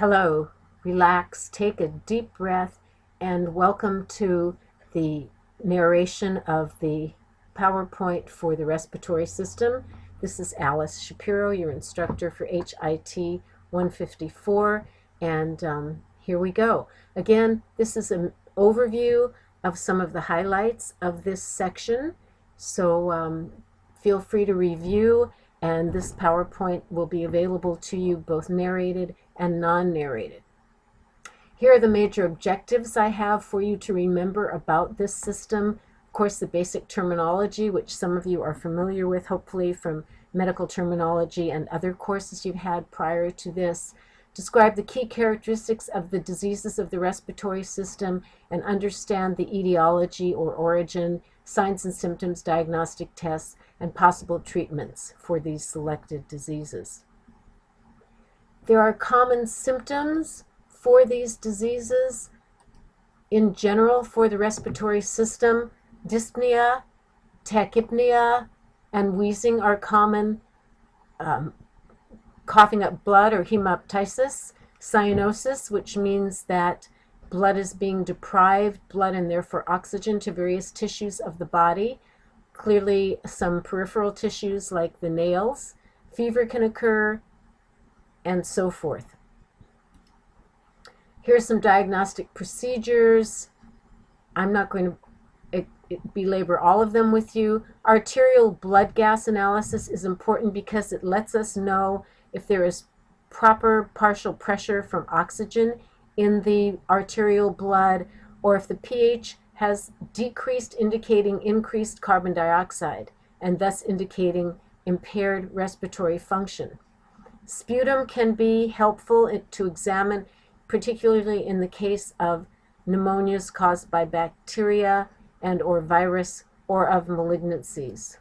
Hello, relax, take a deep breath, and welcome to the narration of the PowerPoint for the respiratory system. This is Alice Shapiro, your instructor for HIT 154, and here we go. Again, this is an overview of some of the highlights of this section, so feel free to review, and this PowerPoint will be available to you both narrated and non-narrated. Here are the major objectives I have for you to remember about this system. Of course, the basic terminology, which some of you are familiar with, hopefully from medical terminology and other courses you've had prior to this. Describe the key characteristics of the diseases of the respiratory system and understand the etiology or origin, signs and symptoms, diagnostic tests, and possible treatments for these selected diseases. There are common symptoms for these diseases. In general, for the respiratory system, dyspnea, tachypnea, and wheezing are common. Coughing up blood or hemoptysis, cyanosis, which means that blood is being deprived, blood and therefore oxygen to various tissues of the body, clearly some peripheral tissues like the nails. Fever can occur, and so forth. Here are some diagnostic procedures. I'm not going to belabor all of them with you. Arterial blood gas analysis is important because it lets us know if there is proper partial pressure from oxygen in the arterial blood, or if the pH has decreased, indicating increased carbon dioxide, and thus indicating impaired respiratory function. Sputum can be helpful to examine, particularly in the case of pneumonias caused by bacteria and or virus or of malignancies.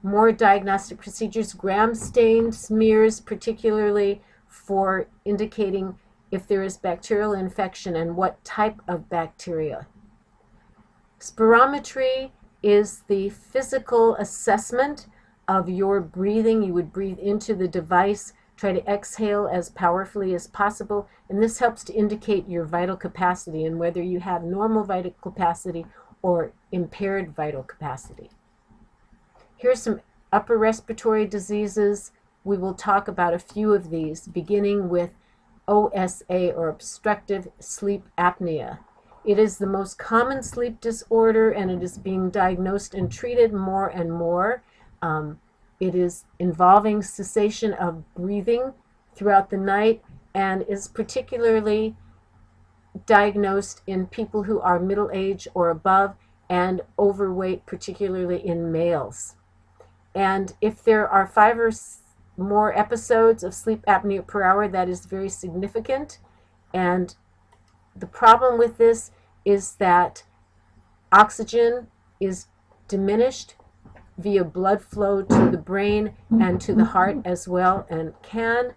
More diagnostic procedures, gram stain smears, particularly for indicating if there is bacterial infection and what type of bacteria. Spirometry is the physical assessment of your breathing. You would breathe into the device, try to exhale as powerfully as possible, and this helps to indicate your vital capacity and whether you have normal vital capacity or impaired vital capacity. Here's some upper respiratory diseases. We will talk about a few of these, beginning with OSA, or obstructive sleep apnea. It is the most common sleep disorder, and it is being diagnosed and treated more and more. It is involving cessation of breathing throughout the night and is particularly diagnosed in people who are middle age or above and overweight, particularly in males. And if there are 5 or more episodes of sleep apnea per hour, that is very significant. And the problem with this is that oxygen is diminished via blood flow to the brain and to the heart as well, and can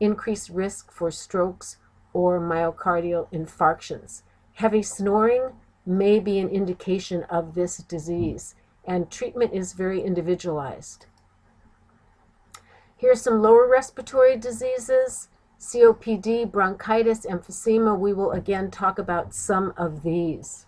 increase risk for strokes or myocardial infarctions. Heavy snoring may be an indication of this disease, and treatment is very individualized. Here are some lower respiratory diseases: COPD, bronchitis, emphysema. We will again talk about some of these.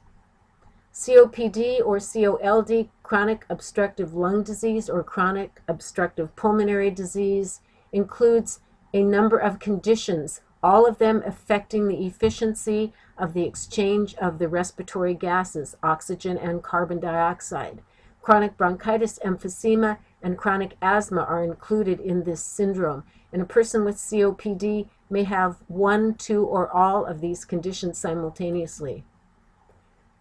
COPD or COLD, chronic obstructive lung disease or chronic obstructive pulmonary disease, includes a number of conditions, all of them affecting the efficiency of the exchange of the respiratory gases, oxygen and carbon dioxide. Chronic bronchitis, emphysema, and chronic asthma are included in this syndrome, and a person with COPD may have 1, 2, or all of these conditions simultaneously.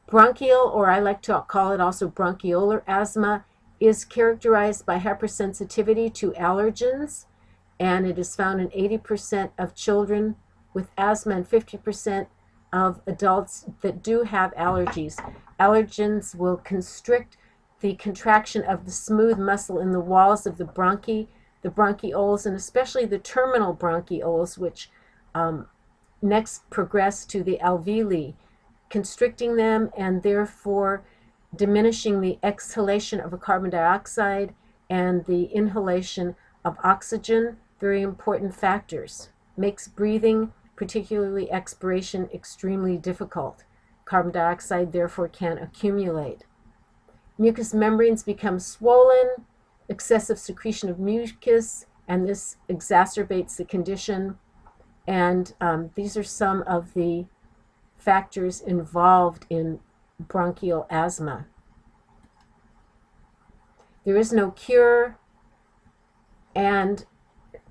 Bronchial, or I like to call it also bronchiolar asthma, is characterized by hypersensitivity to allergens, and it is found in 80% of children with asthma and 50% of adults that do have allergies. Allergens will constrict the contraction of the smooth muscle in the walls of the bronchi, the bronchioles, and especially the terminal bronchioles, which next progress to the alveoli, constricting them and therefore diminishing the exhalation of a carbon dioxide and the inhalation of oxygen, very important factors. Makes breathing particularly expiration, extremely difficult. Carbon dioxide therefore can accumulate. Mucous membranes become swollen, excessive secretion of mucus, and this exacerbates the condition. And these are some of the factors involved in bronchial asthma. There is no cure, and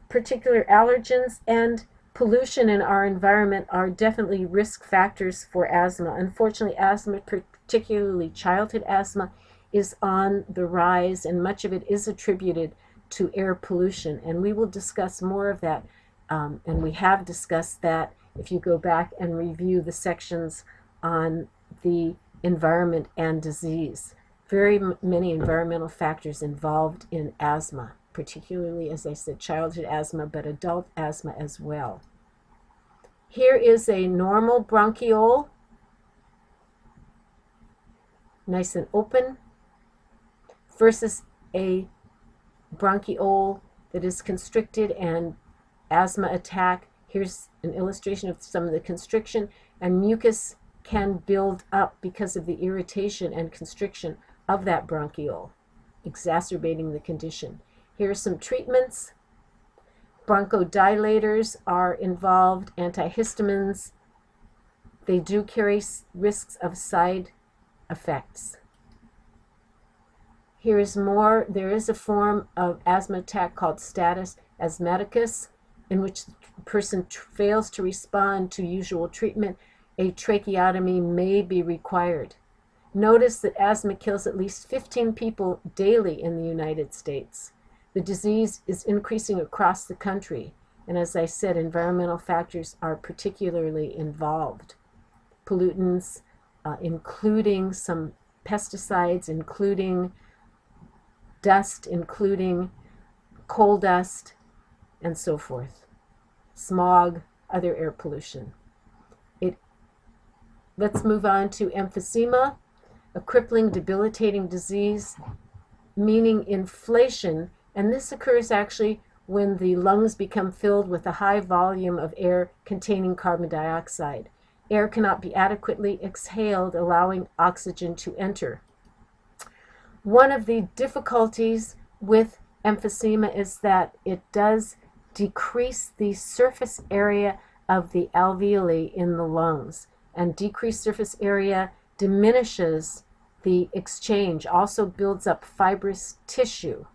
particular allergens and pollution in our environment are definitely risk factors for asthma. Unfortunately, asthma, particularly childhood asthma, is on the rise, and much of it is attributed to air pollution. And we will discuss more of that, and we have discussed that if you go back and review the sections on the environment and disease. Very many environmental factors involved in asthma, particularly, as I said, childhood asthma, but adult asthma as well. Here is a normal bronchiole, nice and open, versus a bronchiole that is constricted and asthma attack. Here's an illustration of some of the constriction, and mucus can build up because of the irritation and constriction of that bronchiole, exacerbating the condition. Here are some treatments. Bronchodilators are involved, antihistamines. They do carry risks of side effects. Here is more. There is a form of asthma attack called status asthmaticus, in which the person fails to respond to usual treatment. A tracheotomy may be required. Notice that asthma kills at least 15 people daily in the United States. The disease is increasing across the country, and as I said, environmental factors are particularly involved. Pollutants, including some pesticides, including dust, including coal dust, and so forth. Smog, other air pollution. Let's move on to emphysema, a crippling, debilitating disease, meaning inflation, and this occurs actually when the lungs become filled with a high volume of air containing carbon dioxide. Air cannot be adequately exhaled, allowing oxygen to enter. One of the difficulties with emphysema is that it does decrease the surface area of the alveoli in the lungs, and decreased surface area diminishes the exchange, also builds up fibrous tissue,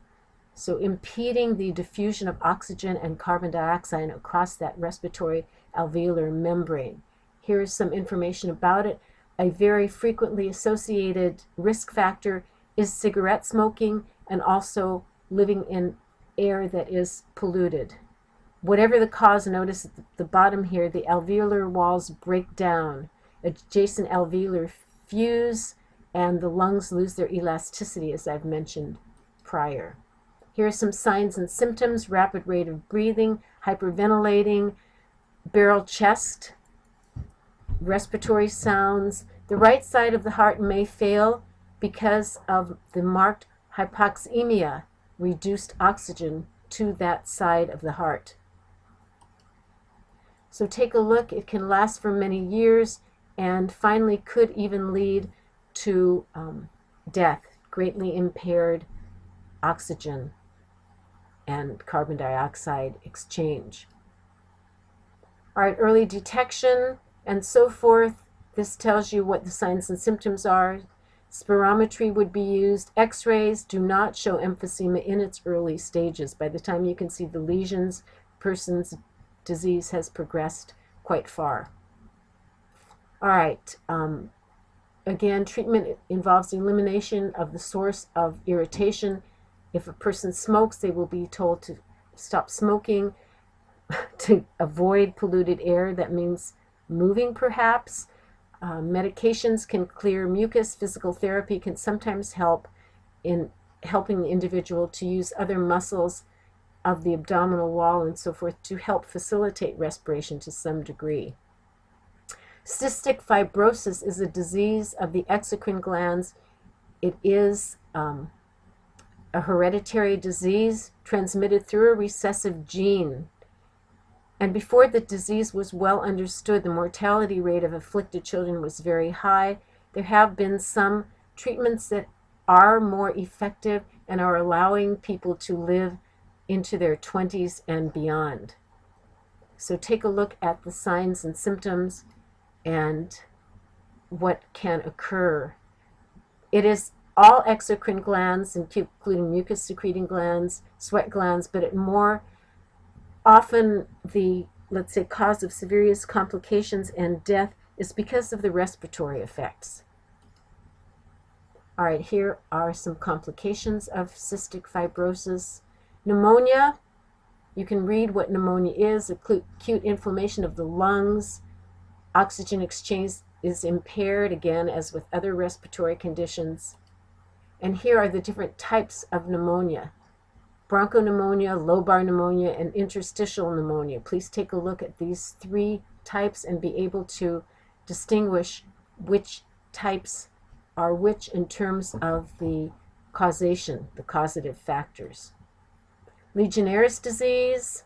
so impeding the diffusion of oxygen and carbon dioxide across that respiratory alveolar membrane. Here is some information about it. A very frequently associated risk factor is cigarette smoking and also living in air that is polluted. Whatever the cause, notice at the bottom here, the alveolar walls break down, adjacent alveolar fuse, and the lungs lose their elasticity, as I've mentioned prior. Here are some signs and symptoms: rapid rate of breathing, hyperventilating, barrel chest, respiratory sounds. The right side of the heart may fail because of the marked hypoxemia, reduced oxygen to that side of the heart. So take a look. It can last for many years and finally could even lead to death, greatly impaired oxygen and carbon dioxide exchange. All right, early detection and so forth. This tells you what the signs and symptoms are. Spirometry would be used. X-rays do not show emphysema in its early stages. By the time you can see the lesions, the person's disease has progressed quite far. All right, again, treatment involves the elimination of the source of irritation. If a person smokes, they will be told to stop smoking, to avoid polluted air. That means moving, perhaps. Medications can clear mucus. Physical therapy can sometimes help in helping the individual to use other muscles of the abdominal wall and so forth to help facilitate respiration to some degree. Cystic fibrosis is a disease of the exocrine glands. It is a hereditary disease transmitted through a recessive gene. And before the disease was well understood, the mortality rate of afflicted children was very high. There have been some treatments that are more effective and are allowing people to live into their 20s and beyond. So take a look at the signs and symptoms and what can occur. It is all exocrine glands, including mucus secreting glands, sweat glands, but it more often the, let's say, cause of serious complications and death is because of the respiratory effects. All right, here are some complications of cystic fibrosis. Pneumonia, you can read what pneumonia is: acute inflammation of the lungs. Oxygen exchange is impaired, again, as with other respiratory conditions. And here are the different types of pneumonia: bronchopneumonia, lobar pneumonia, and interstitial pneumonia. Please take a look at these three types and be able to distinguish which types are which in terms of the causation, the causative factors. Legionnaires' disease.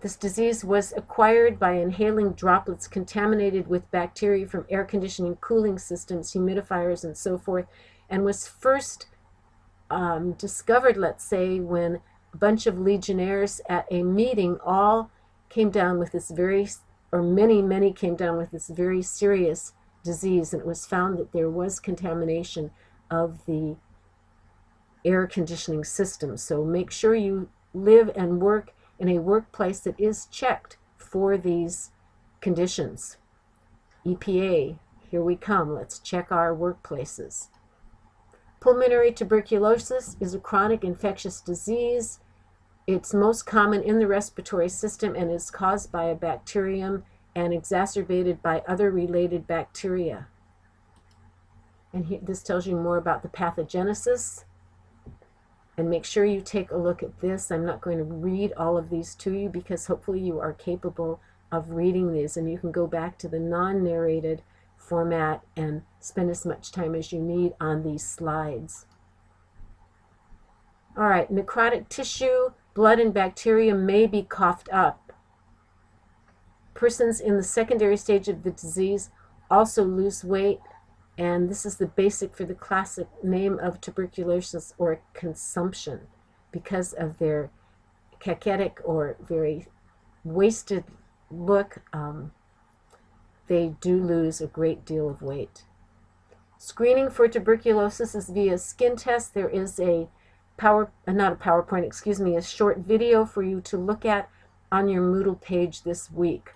This disease was acquired by inhaling droplets contaminated with bacteria from air conditioning, cooling systems, humidifiers, and so forth, and was first discovered, let's say, when a bunch of legionnaires at a meeting all came down with this many came down with this very serious disease, and it was found that there was contamination of the air conditioning system. So make sure you live and work in a workplace that is checked for these conditions. EPA, here we come. Let's check our workplaces. Pulmonary tuberculosis is a chronic infectious disease. It's most common in the respiratory system and is caused by a bacterium and exacerbated by other related bacteria. And here, this tells you more about the pathogenesis. And make sure you take a look at this. I'm not going to read all of these to you because hopefully you are capable of reading these, and you can go back to the non-narrated format and spend as much time as you need on these slides. All right, necrotic tissue, blood and bacteria may be coughed up. Persons in the secondary stage of the disease also lose weight, and this is the basic for the classic name of tuberculosis, or consumption, because of their cachetic or very wasted look. They do lose a great deal of weight. Screening for tuberculosis is via skin test. There is a a short video for you to look at on your Moodle page this week.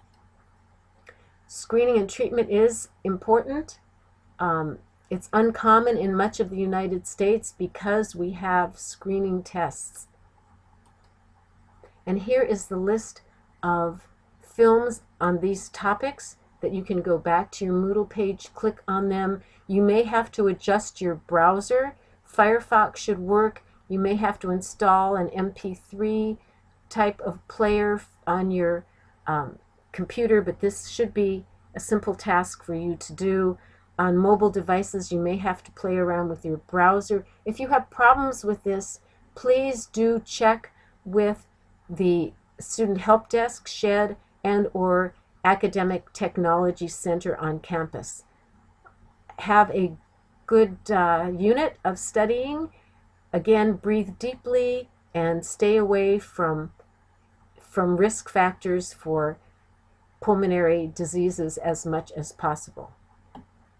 Screening and treatment is important. It's uncommon in much of the United States because we have screening tests. And here is the list of films on these topics that you can go back to your Moodle page, click on them. You may have to adjust your browser. Firefox should work. You may have to install an MP3 type of player on your computer, but this should be a simple task for you to do. On mobile devices, you may have to play around with your browser. If you have problems with this, please do check with the Student Help Desk, SHED, and/or Academic Technology Center on campus. Have a good unit of studying. Again, breathe deeply and stay away from risk factors for pulmonary diseases as much as possible.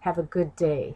Have a good day.